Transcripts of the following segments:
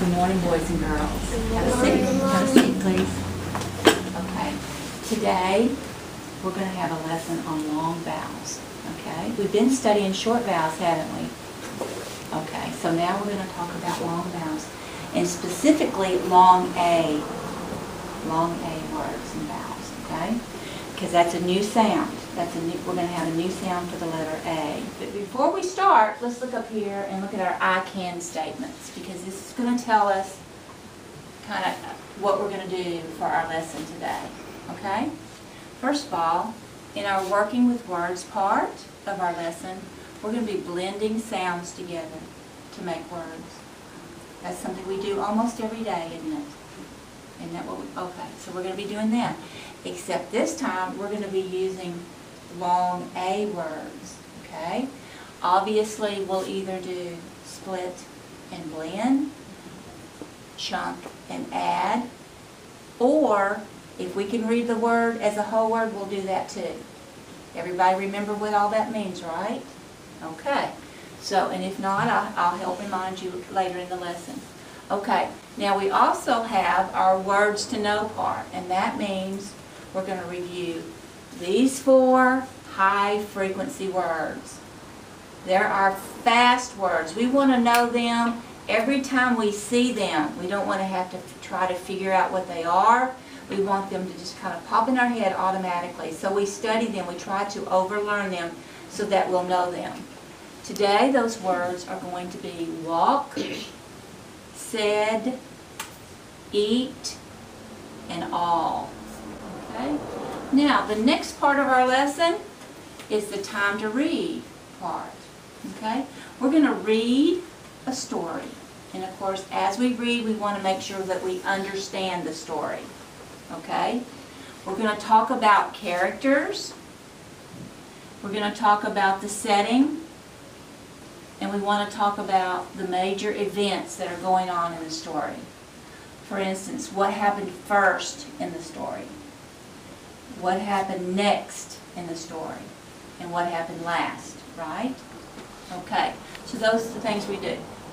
Good morning, boys and girls. Have a seat. Have a seat, please. Okay. Today, we're going to have a lesson on long vowels. Okay? We've been studying short vowels, haven't we? Okay. So now we're going to talk about long vowels, and specifically long A words and vowels. Okay? Because that's a new sound. We're going to have a new sound for the letter A. But before we start, let's look up here and look at our I can statements, because this is going to tell us kind of what we're going to do for our lesson today. Okay? First of all, in our working with words part of our lesson, we're going to be blending sounds together to make words. That's something we do almost every day, isn't it? Isn't that what we, okay, so we're going to be doing that. Except this time, we're going to be using long A words, okay? Obviously, we'll either do split and blend, chunk and add, or if we can read the word as a whole word, we'll do that too. Everybody remember what all that means, right? Okay. So, and if not, I'll help remind you later in the lesson. Okay. Now we also have our words to know part, and that means we're going to review these 4 high frequency words. They're our fast words. We want to know them every time we see them. We don't want to have to try to figure out what they are. We want them to just kind of pop in our head automatically. So we study them. We try to overlearn them so that we'll know them. Today those words are going to be walk, said, eat, and all. Okay? Now, the next part of our lesson is the time to read part. Okay? We're going to read a story. And of course, as we read, we want to make sure that we understand the story. Okay? We're going to talk about characters. We're going to talk about the setting. And we want to talk about the major events that are going on in the story. For instance, what happened first in the story? What happened next in the story? And what happened last, right? Okay, so those are the things we're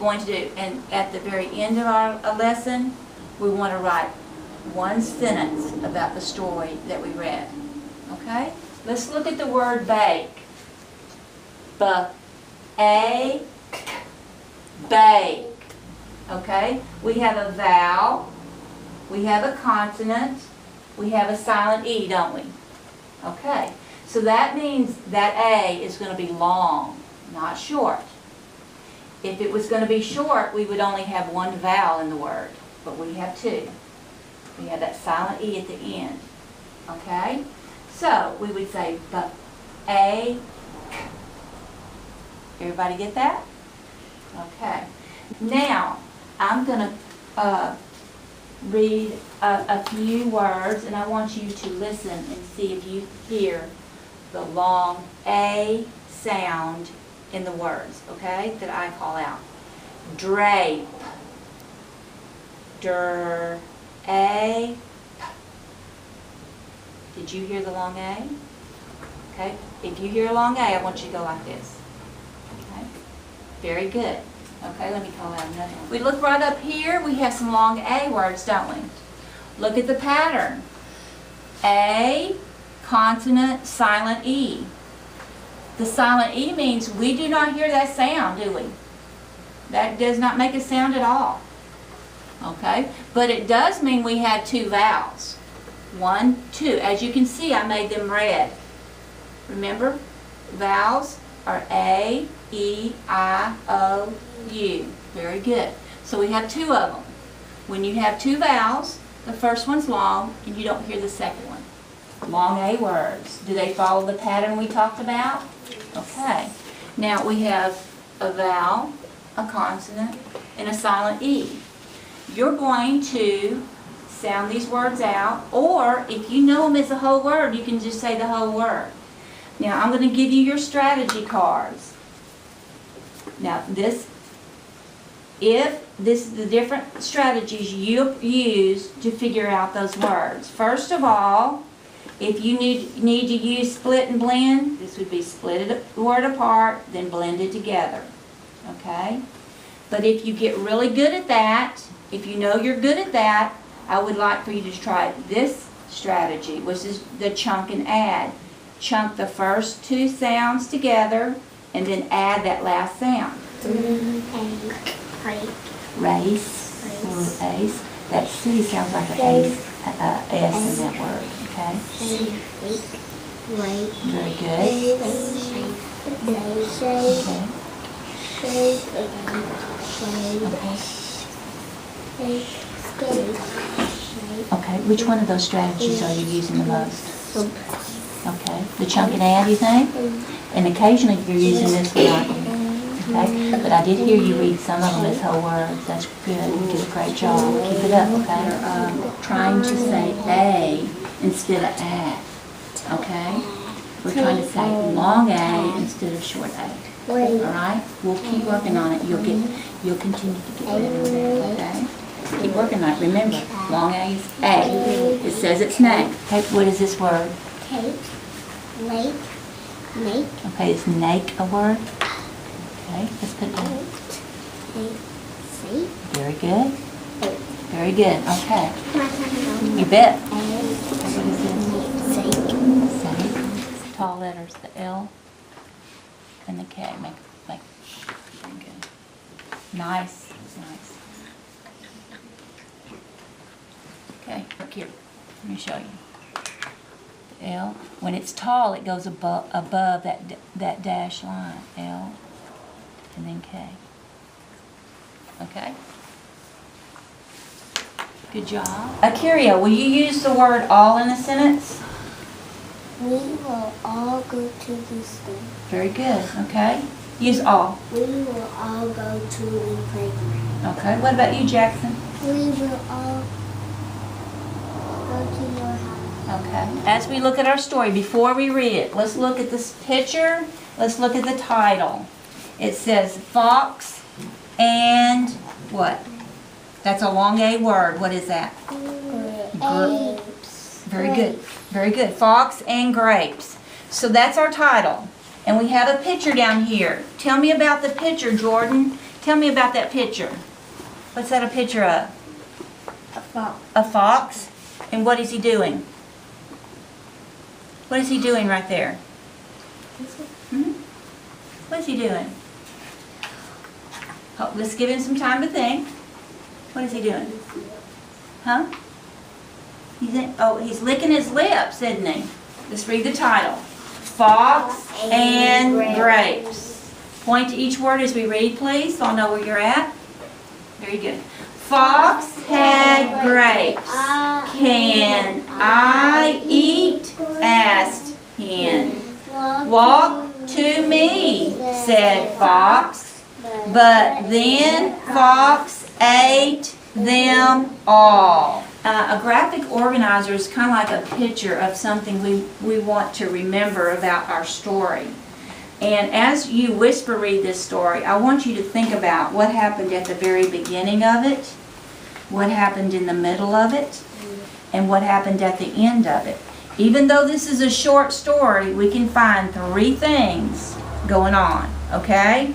going to do. And at the very end of our lesson, we want to write one sentence about the story that we read. Okay? Let's look at the word bake. B-A-K, bake. Okay? We have a vowel, we have a consonant, we have a silent E, don't we? Okay. So that means that A is going to be long, not short. If it was going to be short, we would only have one vowel in the word, but we have 2. We have that silent E at the end. Okay? So we would say B-A-K. Everybody get that? Okay. Now, I'm going to read a few words, and I want you to listen and see if you hear the long A sound in the words, okay, that I call out. Drape. Der-A-P. Did you hear the long A? Okay. If you hear a long A, I want you to go like this. Okay. Very good. Okay, let me call out another one. We look right up here, we have some long A words, don't we? Look at the pattern. A, consonant, silent E. The silent E means we do not hear that sound, do we? That does not make a sound at all. Okay, but it does mean we have 2 vowels. 1, 2. As you can see, I made them red. Remember, vowels are A, E, I, O, U. Very good. So we have 2 of them. When you have 2 vowels, the first one's long and you don't hear the second one. Long A words. Do they follow the pattern we talked about? Okay. Now we have a vowel, a consonant, and a silent E. You're going to sound these words out, or if you know them as a whole word, you can just say the whole word. Now I'm going to give you your strategy cards. Now this is the different strategies you use to figure out those words. First of all, if you need to use split and blend, this would be split a word apart, then blend it together. Okay? But if you get really good at that, if you know you're good at that, I would like for you to try this strategy, which is the chunk and add. Chunk the first two sounds together and then add that last sound. Race or ace. That C sounds like an ace, S in that word. Okay. Very good. Okay, which one of those strategies are you using the most? Okay, the chunk and add, you think? And occasionally you're using this one, aren't you? Okay, but I did hear you read some of them as whole words. That's good. You did a great job. Keep it up, okay? Trying to say A instead of A. Okay? We're trying to say long A instead of short A. All right? We'll keep working on it. You'll continue to get better and better, okay? Keep working on it. Remember, long A is A. It says its name. Okay, what is this word? Take, lake, make. Okay, is make a word? Okay, let's put it down. See? Very good. Very good. Okay. You bet. What is this? Say. Tall letters, the L and the K. Make very good. Nice. Nice. Okay, look here. Let me show you. The L. When it's tall, it goes above that dash line. L and then K. Okay? Good job. Akiria, will you use the word all in a sentence? We will all go to the school. Very good. Okay? Use all. We will all go to the playground. Okay. What about you, Jackson? We will all go to your house. Okay. As we look at our story, before we read it, let's look at this picture. Let's look at the title. It says fox and what? That's a long A word. What is that? Grapes. Very good. Very good. Fox and grapes. So that's our title. And we have a picture down here. Tell me about the picture, Jordan. Tell me about that picture. What's that a picture of? A fox. A fox. And what is he doing? What is he doing right there? Hmm? What is he doing? Oh, let's give him some time to think. What is he doing? Huh? He's licking his lips, isn't he? Let's read the title. Fox and grapes. Point to each word as we read, please, so I'll know where you're at. Very good. Fox had grapes. Can I eat? Asked hen. Walk to me, said Fox. But then Fox ate them all. A graphic organizer is kind of like a picture of something we want to remember about our story. And as you whisper read this story, I want you to think about what happened at the very beginning of it, what happened in the middle of it, and what happened at the end of it. Even though this is a short story, we can find 3 things going on, okay?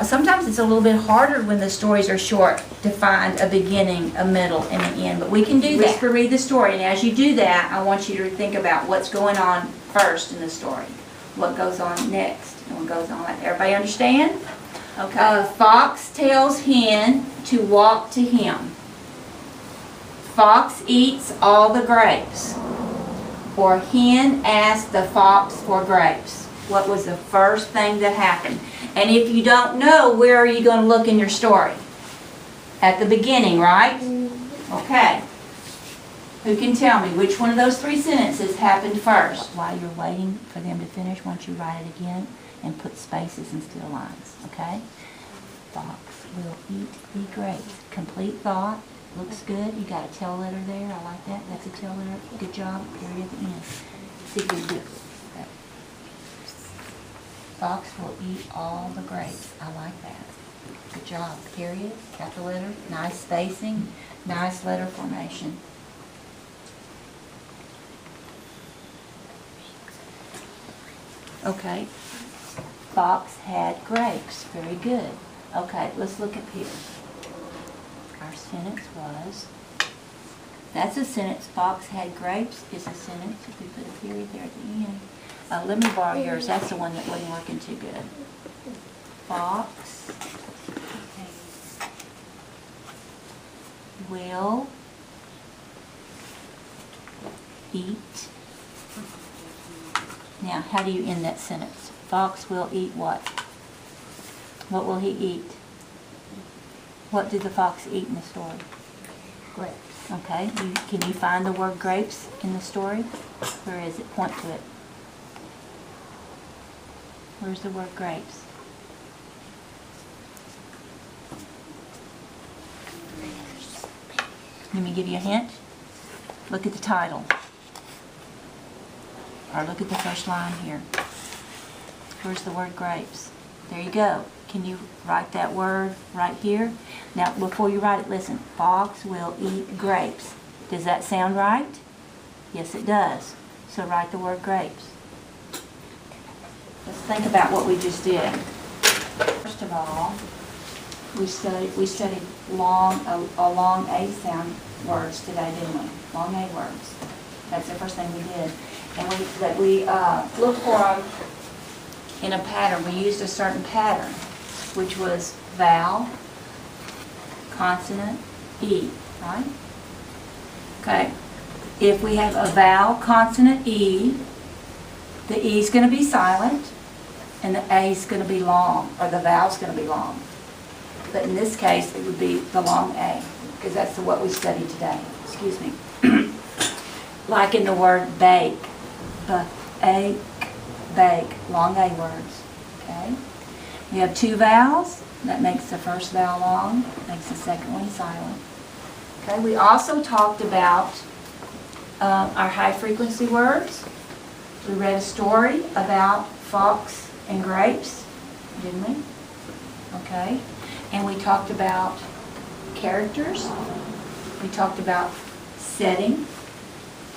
Sometimes it's a little bit harder when the stories are short to find a beginning, a middle, and an end, but we can do that. Whisper read the story, and as you do that, I want you to think about what's going on first in the story, what goes on next, and what goes on. Everybody understand? Okay. Fox tells hen to walk to him. Fox eats all the grapes. Or hen asked the fox for grapes. What was the first thing that happened? And if you don't know, where are you going to look in your story? At the beginning, right? Okay. Who can tell me which one of those 3 sentences happened first? While you're waiting for them to finish, why don't you write it again and put spaces instead of lines, okay? Fox will eat the grapes. Complete thought. Looks good. You got a tail letter there. I like that. That's a tail letter. Good job. Period at the end. See if you do it. Fox will eat all the grapes. I like that. Good job. Period. Got the letter. Nice spacing. Nice letter formation. Okay. Fox had grapes. Very good. Okay, let's look up here. Our sentence was, that's a sentence. Fox had grapes is a sentence. If we put a period there at the end. Let me borrow yours. That's the one that wasn't working too good. Fox will eat. Now, how do you end that sentence? Fox will eat what? What will he eat? What did the fox eat in the story? Grapes. Okay, can you find the word grapes in the story? Where is it? Point to it. Where's the word grapes? Let me give you a hint. Look at the title. Or look at the first line here. Where's the word grapes? There you go. Can you write that word right here? Now, before you write it, listen. Fox will eat grapes. Does that sound right? Yes, it does. So write the word grapes. Let's think about what we just did. First of all, we studied long A sound words today, didn't we? Long A words. That's the first thing we did. And we looked for them in a pattern. We used a certain pattern, which was vowel, consonant, E, right? Okay. If we have a vowel, consonant, E, the E is going to be silent, and the A is going to be long, or the vowel is going to be long. But in this case, it would be the long A, because that's what we studied today. Excuse me. Like in the word bake, bake, long A words. Okay. We have two vowels. That makes the first vowel long, makes the second one silent. Okay. We also talked about our high frequency words. We read a story about fox and grapes, didn't we? Okay. And we talked about characters. We talked about setting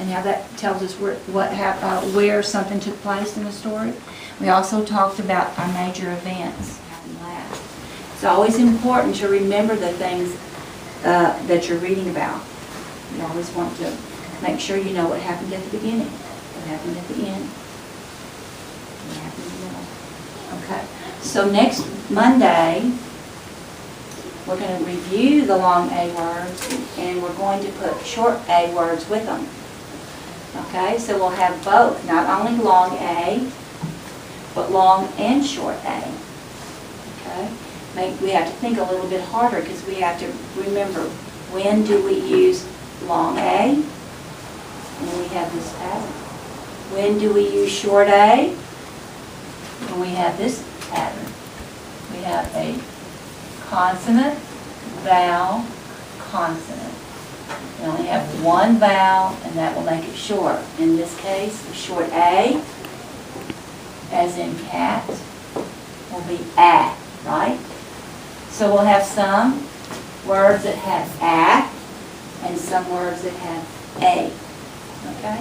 and how that tells us where something took place in the story. We also talked about our major events. It's always important to remember the things that you're reading about. You always want to make sure you know what happened at the beginning, what happened at the end, what happened in the middle. Okay, so next Monday, we're going to review the long A words, and we're going to put short A words with them. Okay, so we'll have both, not only long A, but long and short A. Okay, we have to think a little bit harder because we have to remember, when do we use long A? When we have this pattern. When do we use short A? When we have this pattern. We have a consonant, vowel, consonant. We only have one vowel, and that will make it short. In this case, short A, as in cat, will be a, right? So we'll have some words that have a, and some words that have a. Okay?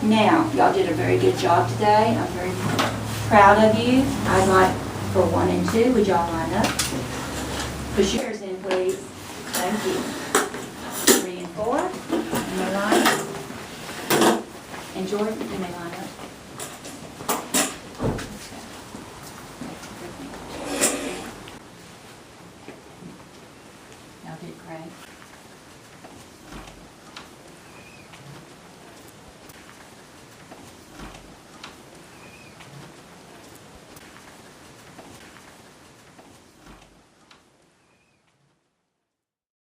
Now, y'all did a very good job today. I'm very proud of you. I'd like for 1 and 2, would y'all line up? Push yours in, please. Thank you. 3 and 4, you may line up. And Jordan, you may line up.